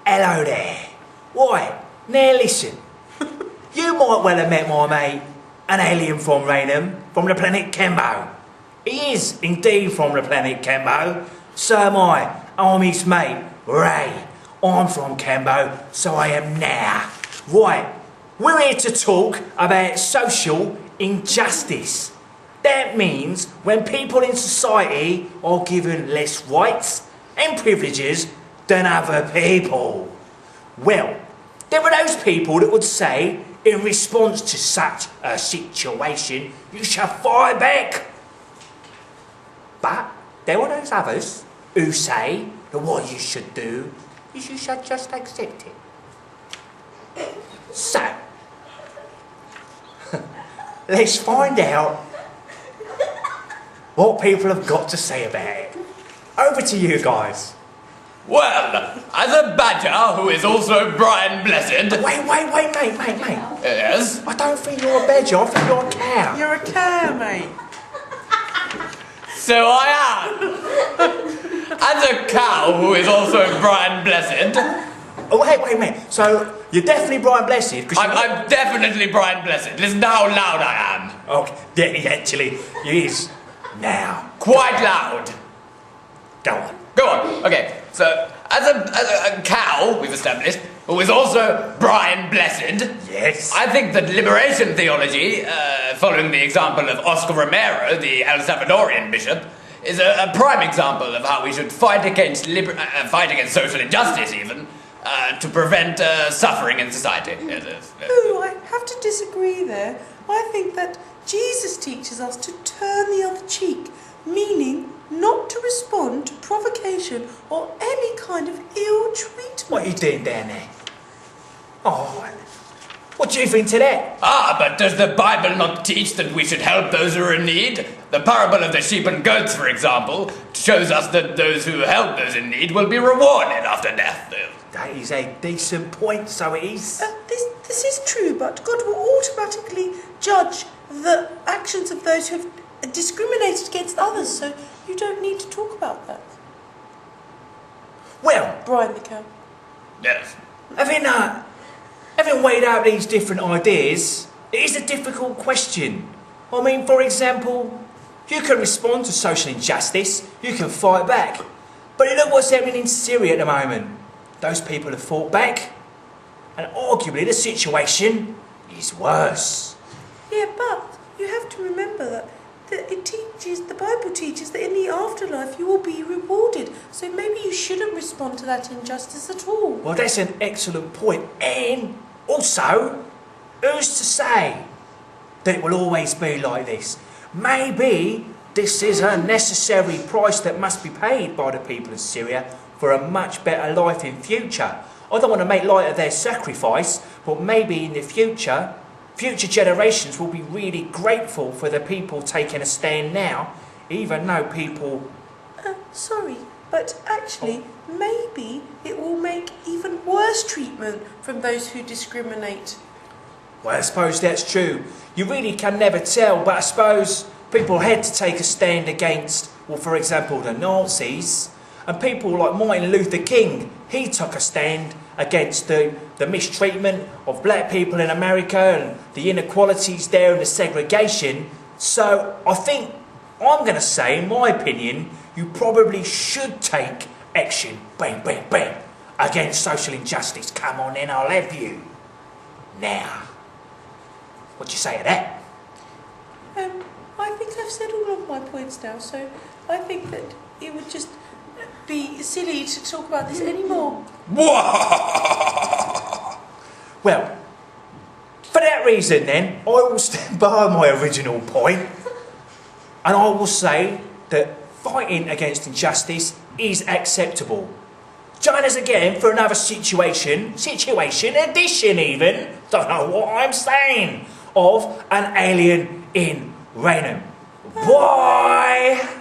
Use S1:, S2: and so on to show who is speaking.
S1: Hello there. Right, now listen. You might well have met my mate, an alien from Rainham, from the planet Kembo. He is indeed from the planet Kembo. So am I. I'm his mate, Ray. I'm from Kembo, so I am now. Right, we're here to talk about social injustice. That means when people in society are given less rights and privileges than other people. Well, there are those people that would say, in response to such a situation, you shall fight back. But there are those others who say that what you should do is you should just accept it. So, let's find out what people have got to say about it. Over to you guys.
S2: Well, as a badger who is also Brian Blessed...
S1: Wait, mate.
S2: Yes?
S1: I don't think you're a badger, I think you're a cow.
S3: You're a cow, mate.
S2: So I am. As a cow who is also Brian Blessed...
S1: Oh, wait, mate. So, you're definitely Brian Blessed?
S2: I'm definitely Brian Blessed. Listen to how loud I am.
S1: Oh, yeah, he actually is. Now.
S2: Quite loud.
S1: Go on.
S2: Go on. Okay, so as a cow, we've established, who is also Brian Blessed...
S1: Yes.
S2: I think that liberation theology, following the example of Oscar Romero, the El Salvadorian bishop, is a prime example of how we should fight against social injustice, even, to prevent suffering in society.
S3: Ooh, I have to disagree there. I think that Jesus teaches us to turn the other cheek, meaning not to respond to provocation or any kind of ill treatment.
S1: What are you doing down there? Oh, what do you think to that?
S2: But does the Bible not teach that we should help those who are in need? The parable of the sheep and goats, for example, shows us that those who help those in need will be rewarded after death.
S1: That is a decent point, so it is.
S3: This is true, but God will automatically judge the actions of those who have discriminated against others, so you don't need to talk about that.
S1: Well,
S3: Brian the cow.
S2: Yes.
S1: Having weighed out these different ideas, it is a difficult question. I mean, for example, you can respond to social injustice, you can fight back. But look what's happening in Syria at the moment. Those people have fought back, and arguably the situation is worse.
S3: Yeah, but you have to remember that the Bible teaches that in the afterlife you will be rewarded. So maybe you shouldn't respond to that injustice at all.
S1: Well, that's an excellent point. And also, who's to say that it will always be like this? Maybe this is a necessary price that must be paid by the people of Syria for a much better life in future. I don't want to make light of their sacrifice, but maybe in the future generations will be really grateful for the people taking a stand now, even though people...
S3: Sorry, but actually, maybe it will make even worse treatment from those who discriminate.
S1: Well, I suppose that's true. You really can never tell, but I suppose people had to take a stand against, well, for example, the Nazis, and people like Martin Luther King, he took a stand against the mistreatment of black people in America and the inequalities there and the segregation. So I think I'm going to say, in my opinion, you probably should take action, bang, against social injustice. Come on then, I'll have you. Now, what do you say to that?
S3: I think I've said all of my points now, so I think that it would just be silly to talk about this anymore.
S1: Well, for that reason then, I will stand by my original point, and I will say that fighting against injustice is acceptable. Join us again for another situation edition even, don't know what I'm saying, of an alien in Rainham. Bye!